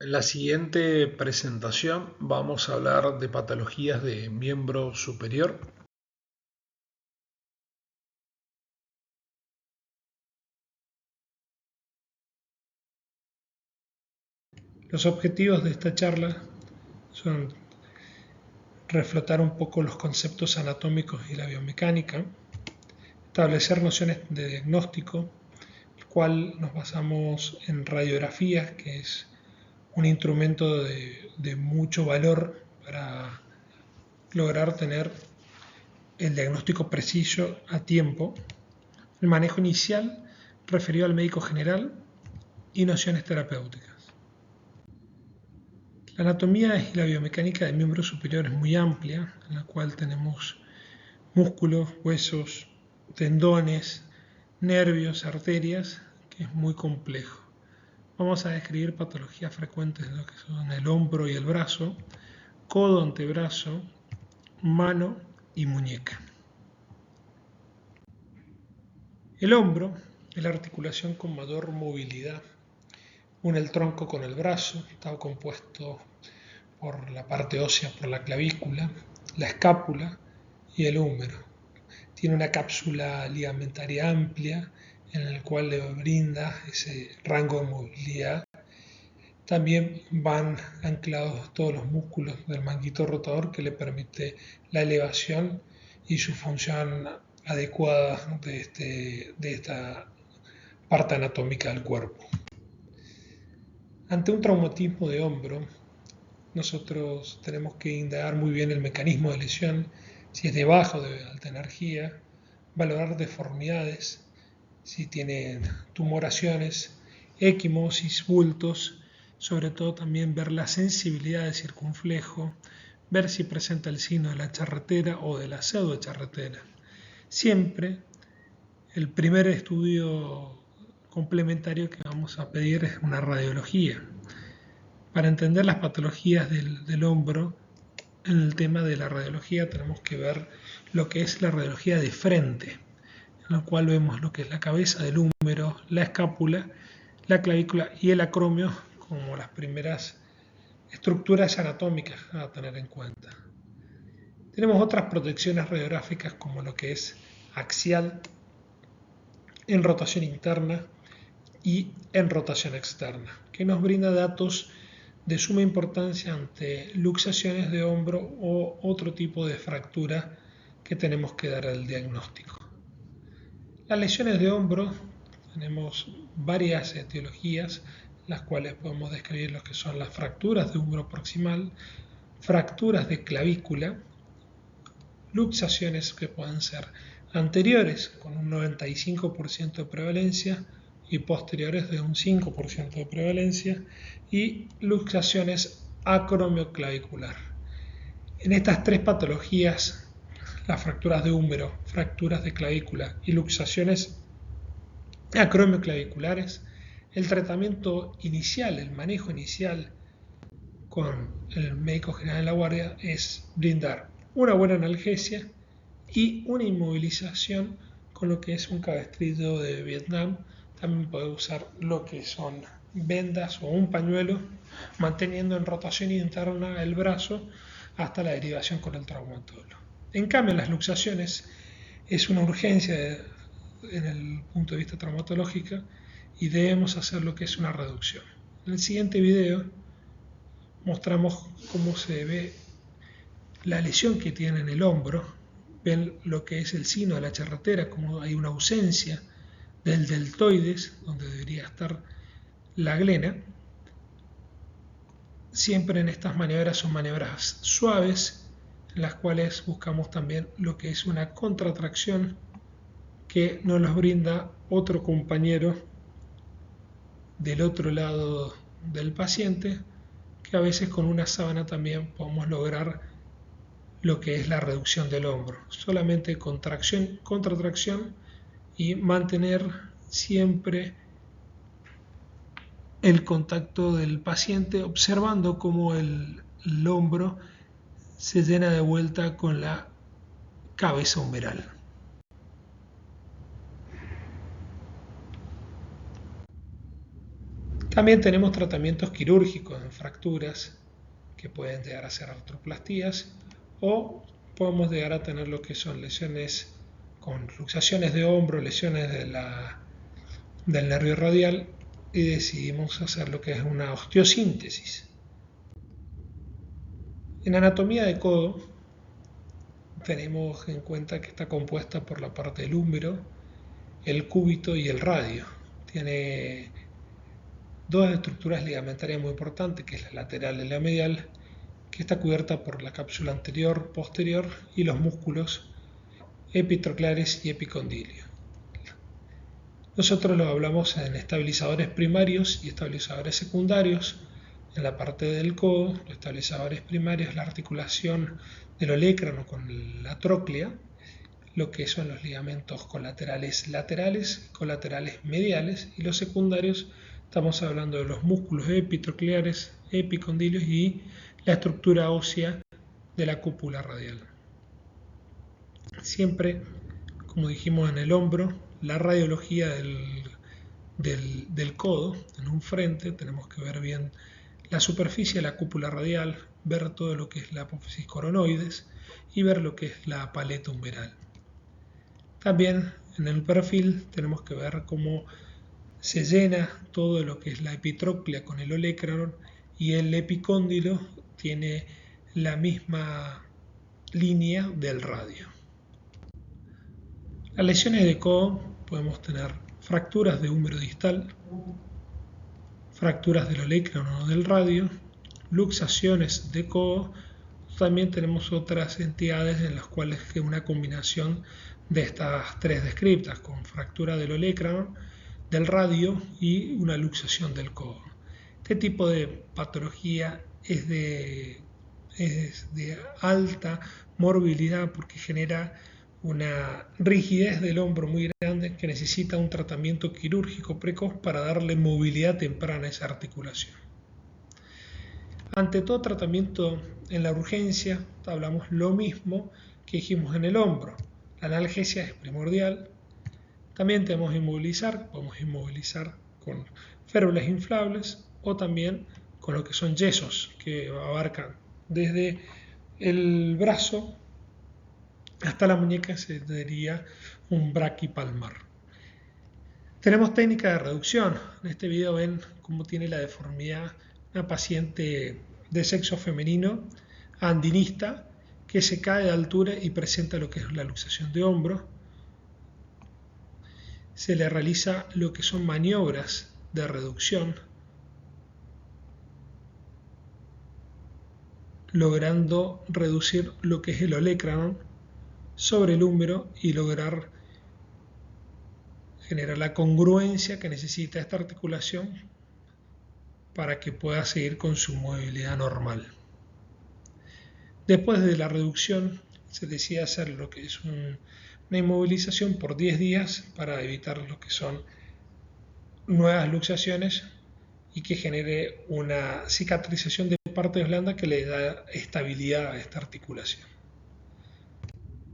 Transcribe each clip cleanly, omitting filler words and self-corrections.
En la siguiente presentación vamos a hablar de patologías de miembro superior. Los objetivos de esta charla son reflotar un poco los conceptos anatómicos y la biomecánica, establecer nociones de diagnóstico, el cual nos basamos en radiografía, que es un instrumento de mucho valor para lograr tener el diagnóstico preciso a tiempo, el manejo inicial referido al médico general y nociones terapéuticas. La anatomía y la biomecánica del miembro superior es muy amplia, en la cual tenemos músculos, huesos, tendones, nervios, arterias, que es muy complejo. Vamos a describir patologías frecuentes de lo que son el hombro y el brazo, codo, antebrazo, mano y muñeca. El hombro es la articulación con mayor movilidad. Une el tronco con el brazo, está compuesto por la parte ósea, por la clavícula, la escápula y el húmero. Tiene una cápsula ligamentaria amplia en la cual le brinda ese rango de movilidad. También van anclados todos los músculos del manguito rotador que le permite la elevación y su función adecuada de esta parte anatómica del cuerpo. Ante un traumatismo de hombro, nosotros tenemos que indagar muy bien el mecanismo de lesión, si es de baja o de alta energía, valorar deformidades, si tienen tumoraciones, equimosis, bultos, sobre todo también ver la sensibilidad del circunflejo, ver si presenta el signo de la charretera o de la pseudocharretera. Siempre el primer estudio complementario que vamos a pedir es una radiología. Para entender las patologías del hombro, en el tema de la radiología tenemos que ver lo que es la radiología de frente, en la cual vemos lo que es la cabeza del húmero, la escápula, la clavícula y el acromio como las primeras estructuras anatómicas a tener en cuenta. Tenemos otras protecciones radiográficas como lo que es axial, en rotación interna y en rotación externa, que nos brinda datos de suma importancia ante luxaciones de hombro o otro tipo de fractura que tenemos que dar al diagnóstico. Las lesiones de hombro tenemos varias etiologías, las cuales podemos describir lo que son las fracturas de hombro proximal, fracturas de clavícula, luxaciones que pueden ser anteriores con un 95% de prevalencia y posteriores de un 5% de prevalencia, y luxaciones acromioclavicular. En estas tres patologías, las fracturas de húmero, fracturas de clavícula y luxaciones acromioclaviculares, el tratamiento inicial, el manejo inicial con el médico general en la guardia es brindar una buena analgesia y una inmovilización con lo que es un cabestrillo de Vietnam. También puede usar lo que son vendas o un pañuelo, manteniendo en rotación interna el brazo hasta la derivación con el traumatólogo. En cambio, las luxaciones es una urgencia en el punto de vista traumatológico y debemos hacer lo que es una reducción. En el siguiente video mostramos cómo se ve la lesión que tiene en el hombro. Ven lo que es el signo de la charretera, como hay una ausencia del deltoides, donde debería estar la glena. Siempre en estas maniobras son maniobras suaves, en las cuales buscamos también lo que es una contratracción que nos los brinda otro compañero del otro lado del paciente, que a veces con una sábana también podemos lograr lo que es la reducción del hombro. Solamente contracción, contratracción y mantener siempre el contacto del paciente, observando cómo el hombro se llena de vuelta con la cabeza humeral. También tenemos tratamientos quirúrgicos en fracturas que pueden llegar a ser artroplastías, o podemos llegar a tener lo que son lesiones con luxaciones de hombro, lesiones del nervio radial, y decidimos hacer lo que es una osteosíntesis. En anatomía de codo tenemos en cuenta que está compuesta por la parte del húmero, el cúbito y el radio. Tiene dos estructuras ligamentarias muy importantes, que es la lateral y la medial, que está cubierta por la cápsula anterior, posterior y los músculos epitroclares y epicondilio. Nosotros lo hablamos en estabilizadores primarios y estabilizadores secundarios. En la parte del codo, los estabilizadores primarios, la articulación del olecrano con la tróclea, lo que son los ligamentos colaterales laterales, colaterales mediales, y los secundarios estamos hablando de los músculos epitrocleares, epicondilios y la estructura ósea de la cúpula radial. Siempre, como dijimos en el hombro, la radiología del codo, en un frente tenemos que ver bien la superficie de la cúpula radial, ver todo lo que es la apófisis coronoides y ver lo que es la paleta umbral. También en el perfil tenemos que ver cómo se llena todo lo que es la epitróclea con el olecranon, y el epicóndilo tiene la misma línea del radio. Las lesiones de codo podemos tener fracturas de húmero distal, fracturas del olecranon o del radio, luxaciones de codo. También tenemos otras entidades en las cuales es una combinación de estas tres descriptas, con fractura del olecranon, del radio y una luxación del codo. Este tipo de patología es de alta morbilidad porque genera una rigidez del hombro muy grande que necesita un tratamiento quirúrgico precoz para darle movilidad temprana a esa articulación. Ante todo tratamiento en la urgencia, hablamos lo mismo que dijimos en el hombro. La analgesia es primordial. También podemos inmovilizar con férulas inflables o también con lo que son yesos, que abarcan desde el brazo hasta la muñeca, se diría un braquipalmar. Tenemos técnica de reducción. En este video ven cómo tiene la deformidad una paciente de sexo femenino andinista que se cae de altura y presenta lo que es la luxación de hombro. Se le realiza lo que son maniobras de reducción, logrando reducir lo que es el olecranon sobre el húmero y lograr generar la congruencia que necesita esta articulación para que pueda seguir con su movilidad normal. Después de la reducción se decide hacer lo que es una inmovilización por 10 días para evitar lo que son nuevas luxaciones y que genere una cicatrización de partes blandas que le da estabilidad a esta articulación.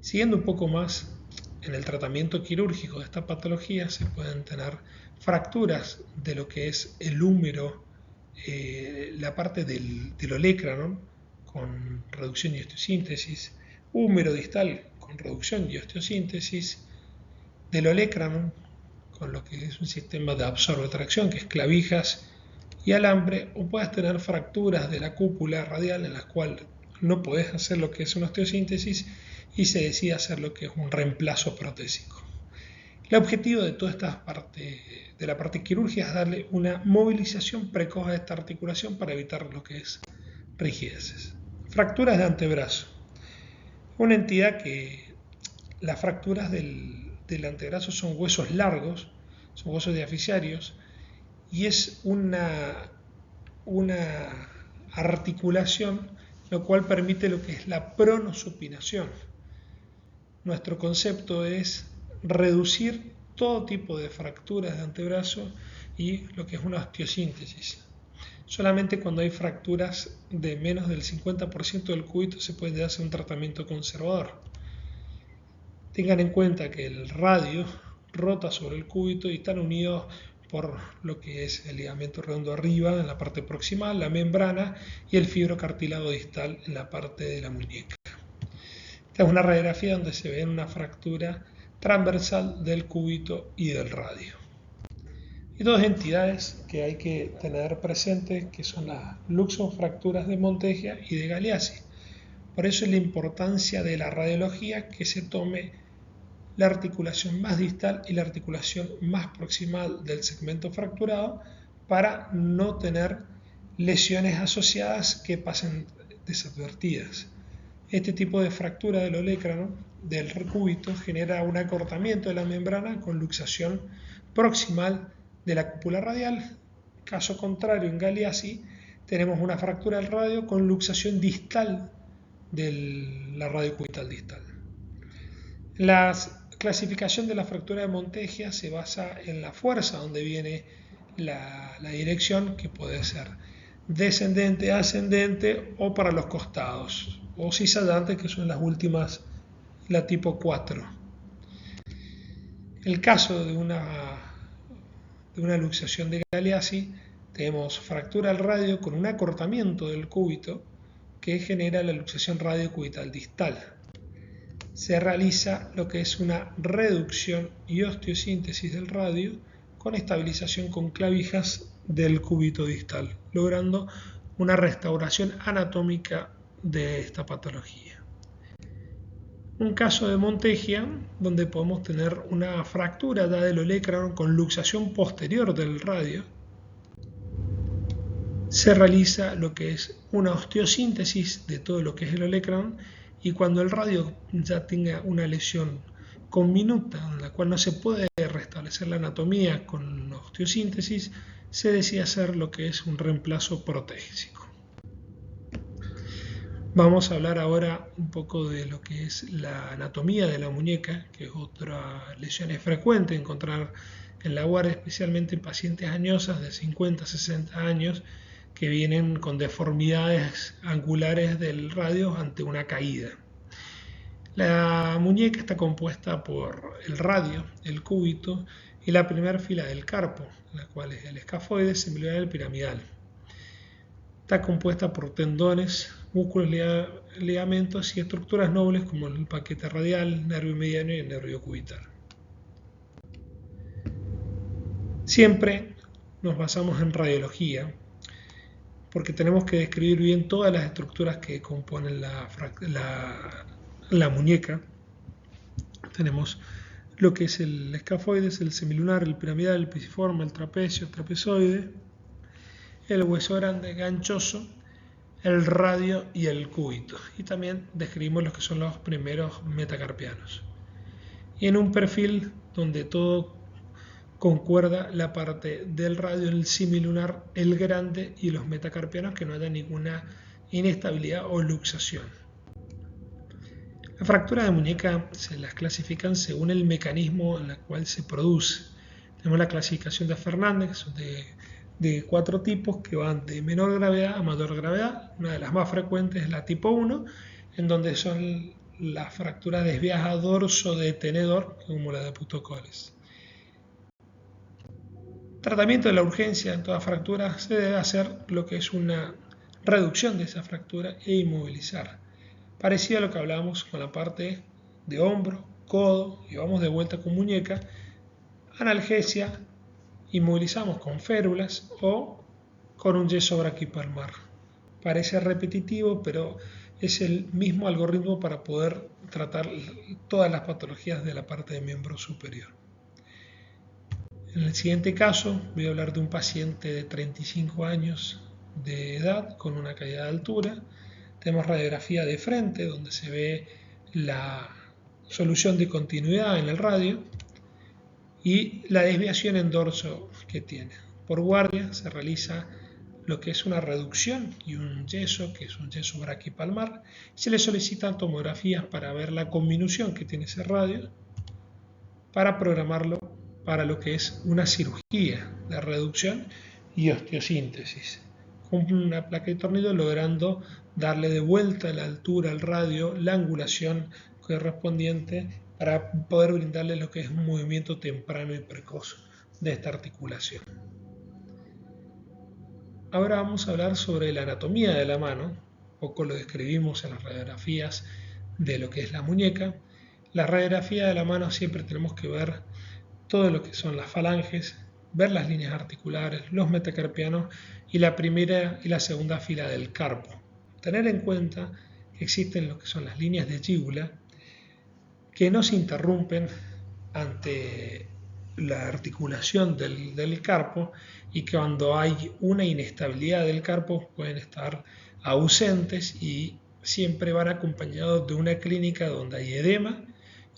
Siguiendo un poco más en el tratamiento quirúrgico de esta patología, se pueden tener fracturas de lo que es el húmero, la parte del olecranon con reducción y osteosíntesis, húmero distal con reducción y osteosíntesis, del olecranon con lo que es un sistema de absorbe-tracción, que es clavijas y alambre, o puedes tener fracturas de la cúpula radial en las cuales no puedes hacer lo que es una osteosíntesis y se decide hacer lo que es un reemplazo protésico. El objetivo de toda esta parte, de la parte quirúrgica, es darle una movilización precoz a esta articulación para evitar lo que es rigideces. Fracturas de antebrazo. Una entidad que las fracturas del antebrazo son huesos largos, son huesos diafisarios, y es una articulación lo cual permite lo que es la pronosupinación. Nuestro concepto es reducir todo tipo de fracturas de antebrazo y lo que es una osteosíntesis. Solamente cuando hay fracturas de menos del 50% del cúbito se puede hacer un tratamiento conservador. Tengan en cuenta que el radio rota sobre el cúbito y están unidos por lo que es el ligamento redondo arriba en la parte proximal, la membrana y el fibrocartílago distal en la parte de la muñeca. Esta es una radiografía donde se ve una fractura transversal del cúbito y del radio. Y dos entidades que hay que tener presentes, que son las luxofracturas de Monteggia y de Galeazzi. Por eso es la importancia de la radiología, que se tome la articulación más distal y la articulación más proximal del segmento fracturado para no tener lesiones asociadas que pasen desadvertidas. Este tipo de fractura del olecrano, del cúbito, genera un acortamiento de la membrana con luxación proximal de la cúpula radial. Caso contrario, en Galeazzi tenemos una fractura del radio con luxación distal de la radio cubital distal. La clasificación de la fractura de Monteggia se basa en la fuerza donde viene la dirección, que puede ser descendente, ascendente o para los costados, o cizallante, que son las últimas, la tipo 4. El caso de una luxación de Galeazzi, tenemos fractura al radio con un acortamiento del cúbito que genera la luxación radiocubital distal. Se realiza lo que es una reducción y osteosíntesis del radio con estabilización con clavijas del cúbito distal, logrando una restauración anatómica de esta patología. Un caso de Monteggia, donde podemos tener una fractura del olecrano con luxación posterior del radio, se realiza lo que es una osteosíntesis de todo lo que es el olecrano, y cuando el radio ya tenga una lesión conminuta, en la cual no se puede restablecer la anatomía con la osteosíntesis, se decide hacer lo que es un reemplazo protésico. Vamos a hablar ahora un poco de lo que es la anatomía de la muñeca, que es otra lesión frecuente encontrar en la guardia, especialmente en pacientes añosas de 50 a 60 años que vienen con deformidades angulares del radio ante una caída. La muñeca está compuesta por el radio, el cúbito y la primera fila del carpo, la cual es el escafoide, semilunar y piramidal. Está compuesta por tendones, músculos, ligamentos y estructuras nobles como el paquete radial, nervio mediano y el nervio cubital. Siempre nos basamos en radiología porque tenemos que describir bien todas las estructuras que componen la muñeca. Tenemos lo que es el escafoide, el semilunar, el piramidal, el pisiforme, el trapecio, el trapezoide, el hueso grande, ganchoso, el radio y el cúbito. Y también describimos los que son los primeros metacarpianos. Y en un perfil donde todo concuerda, la parte del radio, el semilunar, el grande y los metacarpianos, que no haya ninguna inestabilidad o luxación. La fractura de muñeca se las clasifican según el mecanismo en el cual se produce. Tenemos la clasificación de Fernández, que son de 4 tipos que van de menor gravedad a mayor gravedad. Una de las más frecuentes es la tipo 1, en donde son las fracturas desviadas a dorso de tenedor, como la de Putocoles. Tratamiento de la urgencia en toda fractura se debe hacer lo que es una reducción de esa fractura e inmovilizar. Parecido a lo que hablábamos con la parte de hombro, codo, y vamos de vuelta con muñeca, analgesia, inmovilizamos con férulas o con un yeso braquipalmar. Parece repetitivo, pero es el mismo algoritmo para poder tratar todas las patologías de la parte de miembro superior. En el siguiente caso voy a hablar de un paciente de 35 años de edad con una caída de altura. Tenemos radiografía de frente donde se ve la solución de continuidad en el radio y la desviación en dorso que tiene. Por guardia se realiza lo que es una reducción y un yeso, que es un yeso braquipalmar. Se le solicitan tomografías para ver la conminución que tiene ese radio, para programarlo para lo que es una cirugía de reducción y osteosíntesis, con una placa de tornillo, logrando darle de vuelta la altura al radio, la angulación correspondiente, para poder brindarle lo que es un movimiento temprano y precoz de esta articulación. Ahora vamos a hablar sobre la anatomía de la mano, un poco lo describimos en las radiografías de lo que es la muñeca. La radiografía de la mano siempre tenemos que ver todo lo que son las falanges, ver las líneas articulares, los metacarpianos y la primera y la segunda fila del carpo. Tener en cuenta que existen lo que son las líneas de gígula que no se interrumpen ante la articulación del carpo y que cuando hay una inestabilidad del carpo pueden estar ausentes y siempre van acompañados de una clínica donde hay edema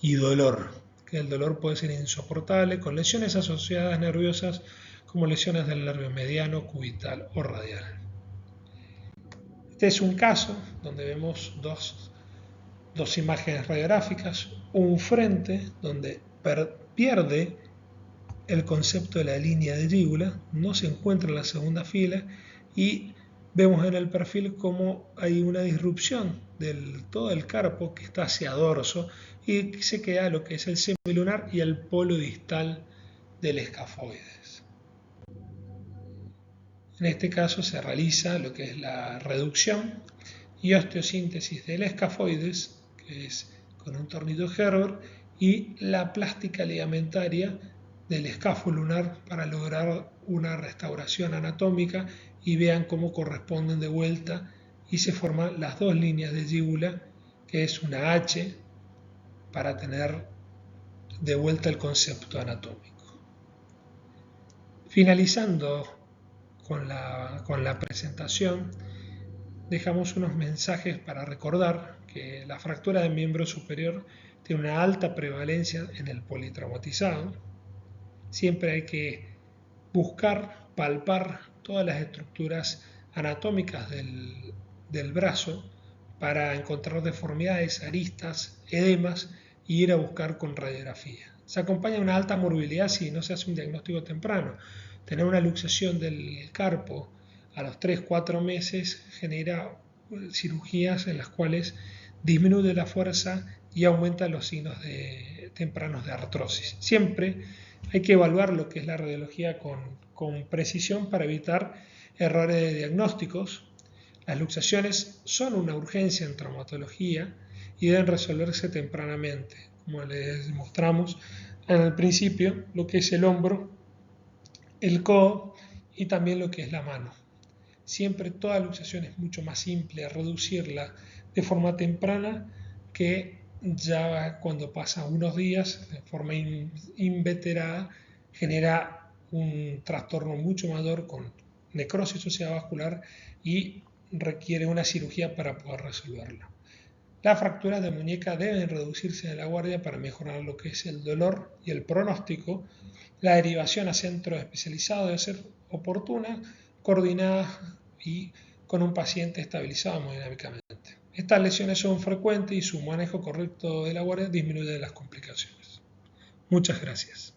y dolor, que el dolor puede ser insoportable con lesiones asociadas nerviosas como lesiones del nervio mediano, cubital o radial. Este es un caso donde vemos dos imágenes radiográficas, un frente donde pierde el concepto de la línea de gígula, no se encuentra en la segunda fila y vemos en el perfil cómo hay una disrupción de todo el carpo que está hacia dorso y se queda lo que es el semilunar y el polo distal del escafoides. En este caso se realiza lo que es la reducción y osteosíntesis del escafoides, que es con un tornillo Gerber, y la plástica ligamentaria del escáfulo lunar para lograr una restauración anatómica y vean cómo corresponden de vuelta y se forman las dos líneas de gígula, que es una H para tener de vuelta el concepto anatómico. Finalizando con la presentación, dejamos unos mensajes para recordar que la fractura del miembro superior tiene una alta prevalencia en el politraumatizado. Siempre hay que buscar, palpar todas las estructuras anatómicas del brazo para encontrar deformidades, aristas, edemas y ir a buscar con radiografía. Se acompaña una alta morbilidad si no se hace un diagnóstico temprano. Tener una luxación del carpo a los 3-4 meses genera cirugías en las cuales disminuye la fuerza y aumenta los signos tempranos de artrosis. Siempre hay que evaluar lo que es la radiología con precisión para evitar errores de diagnósticos. Las luxaciones son una urgencia en traumatología y deben resolverse tempranamente, como les mostramos en el principio, lo que es el hombro, el codo y también lo que es la mano. Siempre toda luxación es mucho más simple reducirla de forma temprana que ya cuando pasa unos días de forma inveterada genera un trastorno mucho mayor con necrosis ósea vascular y requiere una cirugía para poder resolverla. Las fracturas de muñeca deben reducirse en la guardia para mejorar lo que es el dolor y el pronóstico. La derivación a centros especializados debe ser oportuna, coordinada y con un paciente estabilizado hemodinámicamente. Estas lesiones son frecuentes y su manejo correcto de la guardia disminuye las complicaciones. Muchas gracias.